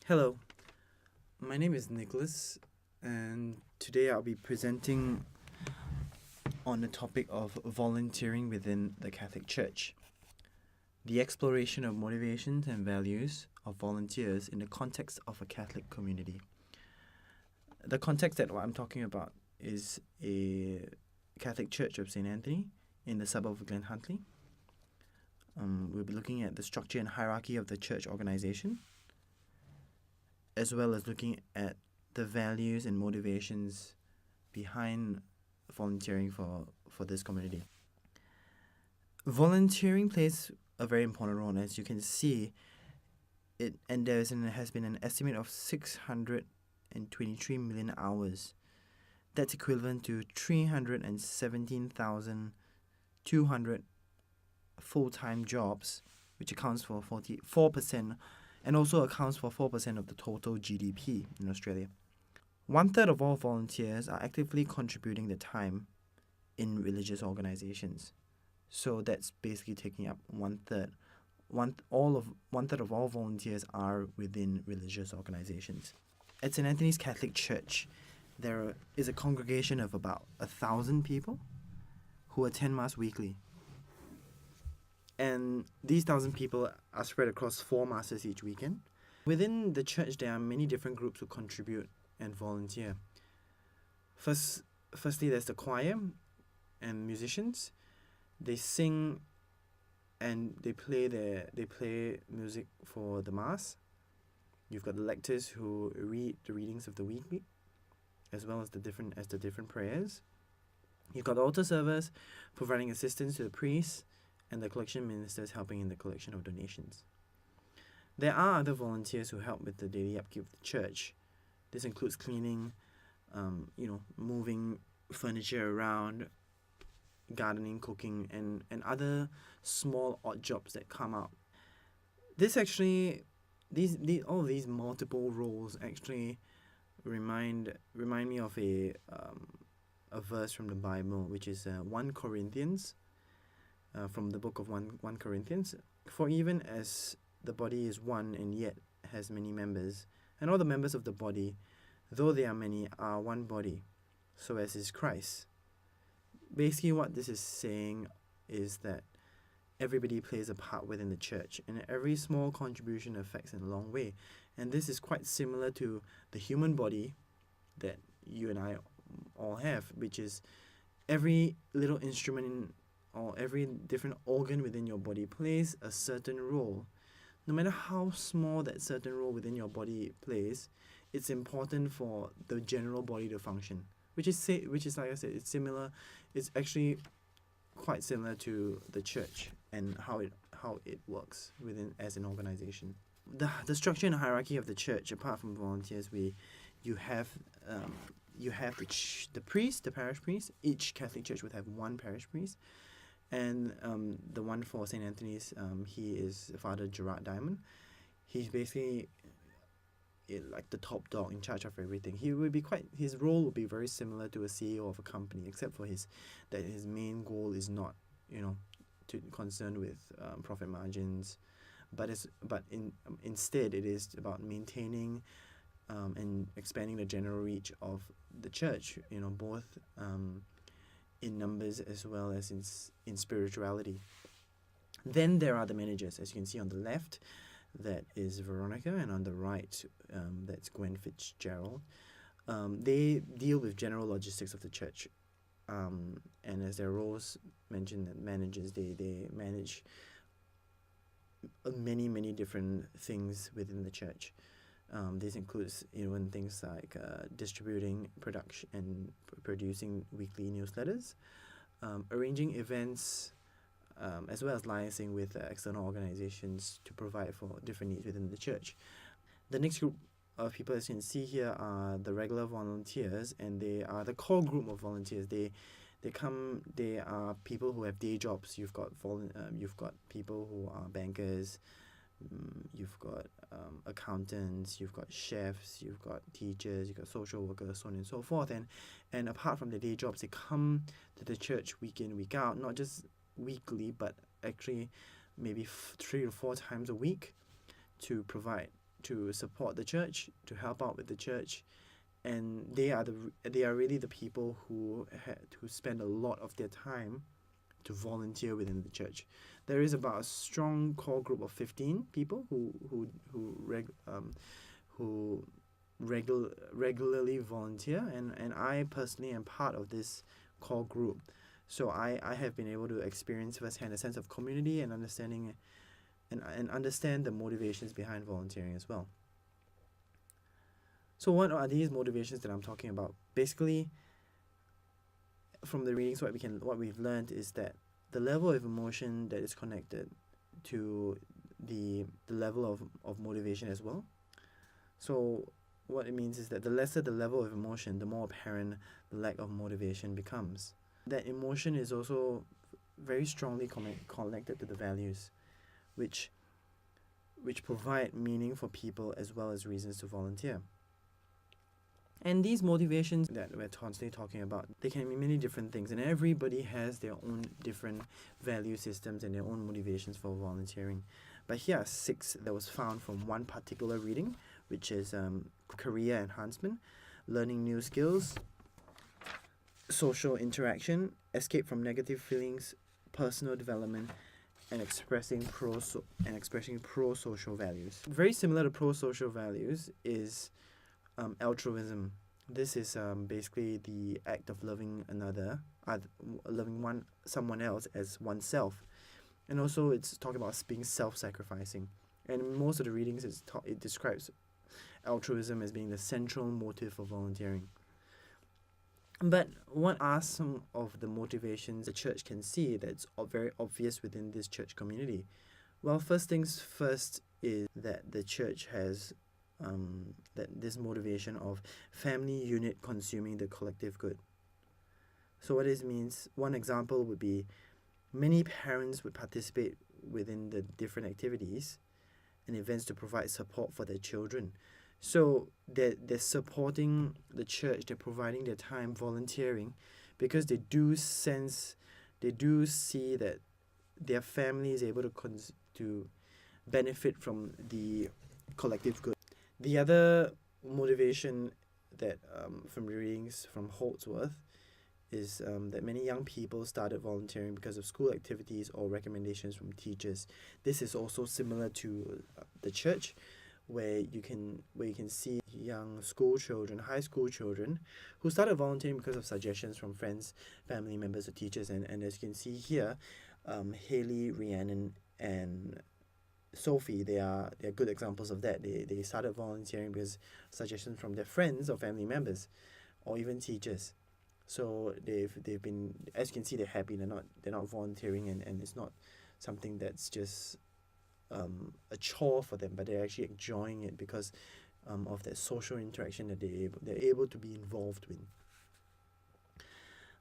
Hello, my name is Nicholas, and today I'll be presenting on the topic of volunteering within the Catholic Church, the exploration of motivations and values of volunteers in the context of a Catholic community. The context that I'm talking about is a Catholic Church of St. Anthony in the suburb of Glenhuntly. We'll be looking at the structure and hierarchy of the church organization, as well as looking at the values and motivations behind volunteering for this community. Volunteering plays a very important role, and as you can see, it has been an estimate of 623 million hours. That's equivalent to 317,200 full-time jobs, which accounts for 44%, and also accounts for 4% of the total GDP in Australia. 1/3 of all volunteers are actively contributing their time in religious organizations. So that's basically taking up 1/3. 1/3 of all volunteers are within religious organizations. At St. Anthony's Catholic Church, there is a congregation of about 1,000 people who attend Mass weekly. And these 1,000 people are spread across 4 masses each weekend. Within the church, there are many different groups who contribute and volunteer. Firstly, there's the choir and musicians. They sing and they play music for the Mass. You've got the lectors who read the readings of the week, as well as the different prayers. You've got the altar servers providing assistance to the priests, and the collection ministers helping in the collection of donations. There are other volunteers who help with the daily upkeep of the church. This includes cleaning, moving furniture around, gardening, cooking, and other small odd jobs that come up. This actually, all of these multiple roles actually remind me of a verse from the Bible, which is 1 Corinthians. From the book of 1 Corinthians. For even as the body is one and yet has many members, and all the members of the body, though they are many, are one body, so as is Christ. Basically what this is saying is that everybody plays a part within the church, and every small contribution affects in a long way. And this is quite similar to the human body that you and I all have, which is every little instrument or every different organ within your body plays a certain role. No matter how small that certain role within your body plays, it's important for the general body to function. Which is like I said, it's similar. It's actually quite similar to the church and how it works within as an organization. The structure and hierarchy of the church, apart from volunteers, you have the priest, the parish priest. Each Catholic church would have one parish priest. And the one for St. Anthony's, he is Father Gerard Diamond. He's basically like the top dog in charge of everything. His role would be very similar to a CEO of a company, except for his main goal is not, concerned with profit margins, instead it is about maintaining and expanding the general reach of the church. Both in numbers as well as in spirituality. Then there are the managers, as you can see on the left, that is Veronica, and on the right, that's Gwen Fitzgerald. They deal with general logistics of the church, and as their roles mentioned, managers, they manage many different things within the church. This includes even things like distributing, production, and producing weekly newsletters, arranging events, as well as liaising with external organizations to provide for different needs within the church. The next group of people, as you can see here, are the regular volunteers, and they are the core group of volunteers. They are people who have day jobs. You've got people who are bankers. You've got accountants, you've got chefs, you've got teachers, you've got social workers, so on and so forth. And apart from the day jobs, they come to the church week in, week out, not just weekly, but actually maybe 3 or 4 times a week to provide to support the church, to help out with the church, and they are really the people who spend a lot of their time to volunteer within the church. There is about a strong core group of 15 people who regularly volunteer, and I personally am part of this core group. So I have been able to experience firsthand a sense of community and understanding and understand the motivations behind volunteering as well. So what are these motivations that I'm talking about? Basically, from the readings, what we've learned is that the level of emotion that is connected to the level of motivation as well. So what it means is that the lesser the level of emotion, the more apparent the lack of motivation becomes. That emotion is also very strongly connected to the values, which provide meaning for people as well as reasons to volunteer. And these motivations that we're constantly talking about, they can be many different things, and everybody has their own different value systems and their own motivations for volunteering. But here are 6 that was found from one particular reading, which is career enhancement, learning new skills, social interaction, escape from negative feelings, personal development, and expressing pro-social values. Very similar to pro-social values is altruism. This is basically the act of loving someone else as oneself, and also it's talking about being self-sacrificing. And in most of the readings, it describes altruism as being the central motive for volunteering. But what are some of the motivations the church can see that's very obvious within this church community? Well, first things first is that the church has that this motivation of family unit consuming the collective good. So what this means, one example would be many parents would participate within the different activities and events to provide support for their children. So they're supporting the church, they're providing their time volunteering because they do see that their family is able to benefit from the collective good. The other motivation that from readings from Holdsworth is that many young people started volunteering because of school activities or recommendations from teachers. This is also similar to the church, where you can see young school children, high school children, who started volunteering because of suggestions from friends, family members, or teachers. And as you can see here, Haley, Rhiannon, and Sophie, they are good examples of that. They started volunteering because suggestions from their friends or family members, or even teachers. So they've been, as you can see, they're happy. They're not volunteering, and it's not something that's just a chore for them, but they're actually enjoying it because of that social interaction that they're able to be involved with.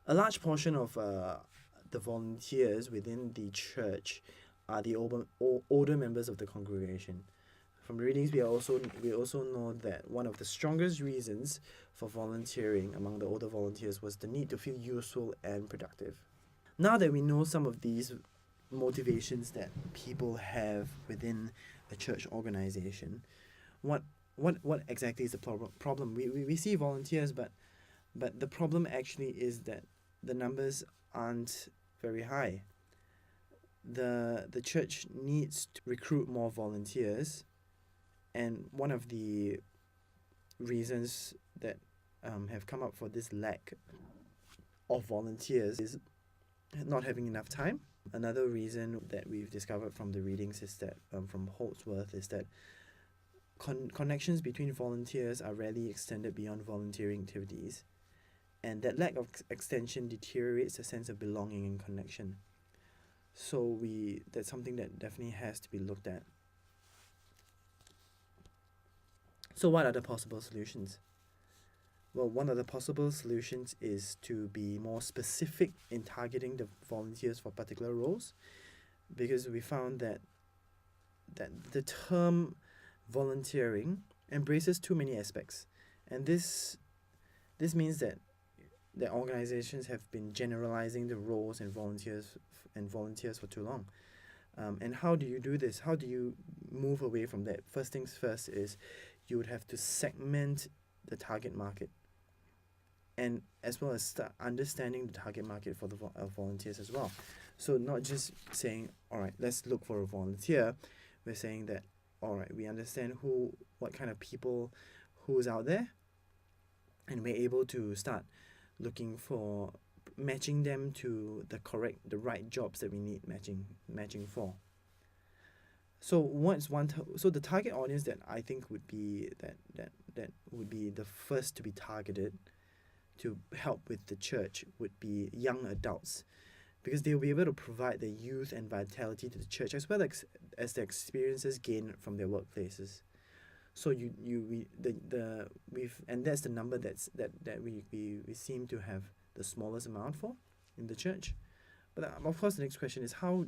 A large portion of the volunteers within the church are the older members of the congregation. From readings, we also know that one of the strongest reasons for volunteering among the older volunteers was the need to feel useful and productive. Now that we know some of these motivations that people have within a church organization, what exactly is the problem? We see volunteers, but the problem actually is that the numbers aren't very high. The church needs to recruit more volunteers, and one of the reasons that have come up for this lack of volunteers is not having enough time. Another reason that we've discovered from the readings is that from Holdsworth is that connections between volunteers are rarely extended beyond volunteering activities, and that lack of extension deteriorates a sense of belonging and connection. So that's something that definitely has to be looked at. So what are the possible solutions? Well, one of the possible solutions is to be more specific in targeting the volunteers for particular roles, because we found that the term volunteering embraces too many aspects, and this means that organizations have been generalizing the roles and volunteers for too long. And how do you do this? How do you move away from that? First things first is you would have to segment the target market, and as well as start understanding the target market for the volunteers as well. So not just saying, all right, let's look for a volunteer. We're saying that, all right, we understand what kind of people who's out there, and we're able to start looking for matching them to the right jobs that we need matching for. So so the target audience that I think would be that would be the first to be targeted to help with the church would be young adults, because they'll be able to provide the youth and vitality to the church, as well as the experiences gained from their workplaces. So and that's the number that we seem to have the smallest amount for in the church. But of course, the next question is how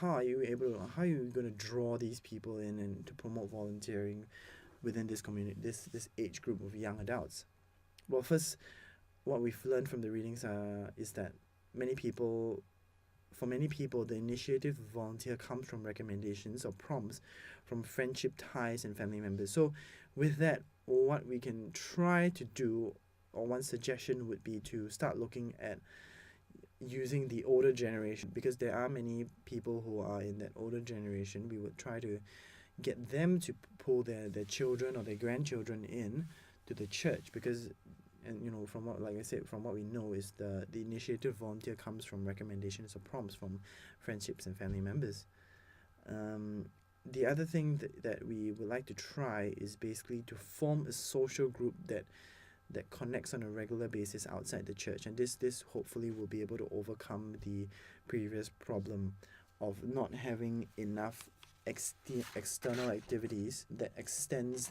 are you going to draw these people in and to promote volunteering within this community, this age group of young adults? Well, first, what we've learned from the readings is that for many people, the initiative to volunteer comes from recommendations or prompts from friendship ties and family members. So with that, what we can try to do, or one suggestion would be to start looking at using the older generation, because there are many people who are in that older generation. We would try to get them to pull their children or their grandchildren in to the church, because, and from what we know is the initiative volunteer comes from recommendations or prompts from friendships and family members. The other thing that we would like to try is basically to form a social group that connects on a regular basis outside the church, and this hopefully will be able to overcome the previous problem of not having enough external activities that extends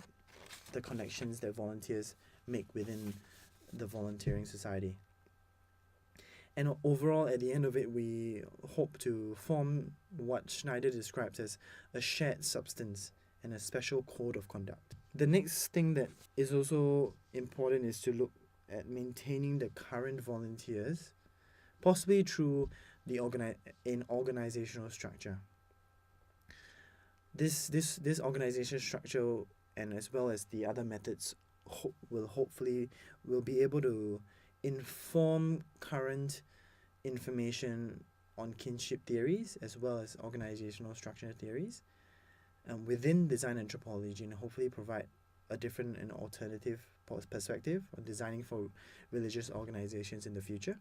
the connections that volunteers make within the volunteering society. And overall, at the end of it, we hope to form what Schneider describes as a shared substance and a special code of conduct. The next thing that is also important is to look at maintaining the current volunteers, possibly through the organizational structure. This organizational structure, and as well as the other methods, will be able to inform current information on kinship theories as well as organizational structure theories within design anthropology, and hopefully provide a different and alternative perspective on designing for religious organizations in the future.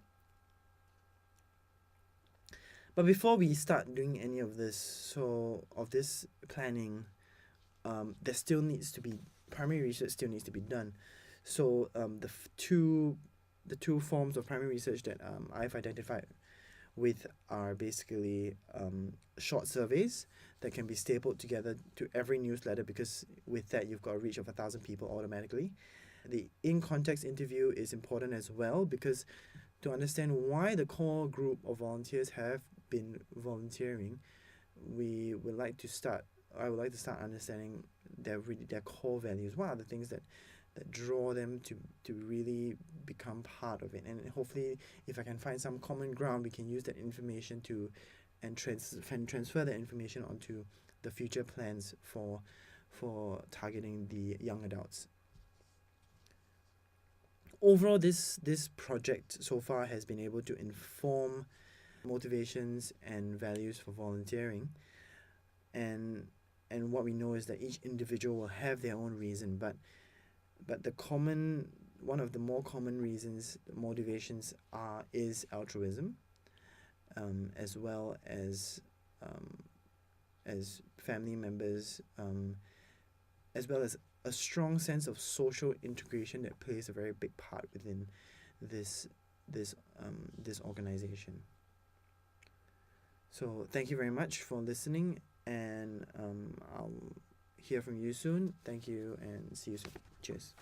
But before we start doing any of this, planning, there still needs to be primary research still needs to be done. So the two forms of primary research that I've identified with are basically short surveys that can be stapled together to every newsletter, because with that you've got a reach of 1,000 people automatically. The in-context interview is important as well, because to understand why the core group of volunteers have been volunteering, I would like to start understanding their core values. What are the things that draw them to really become part of it? And hopefully, if I can find some common ground, we can use that information transfer that information onto the future plans for targeting the young adults. Overall, this project so far has been able to inform motivations and values for volunteering, and what we know is that each individual will have their own reason, but one of the more common motivations is altruism, as well as family members, as well as a strong sense of social integration that plays a very big part within this organization. So thank you very much for listening, and I'll hear from you soon. Thank you, and see you soon. Cheers.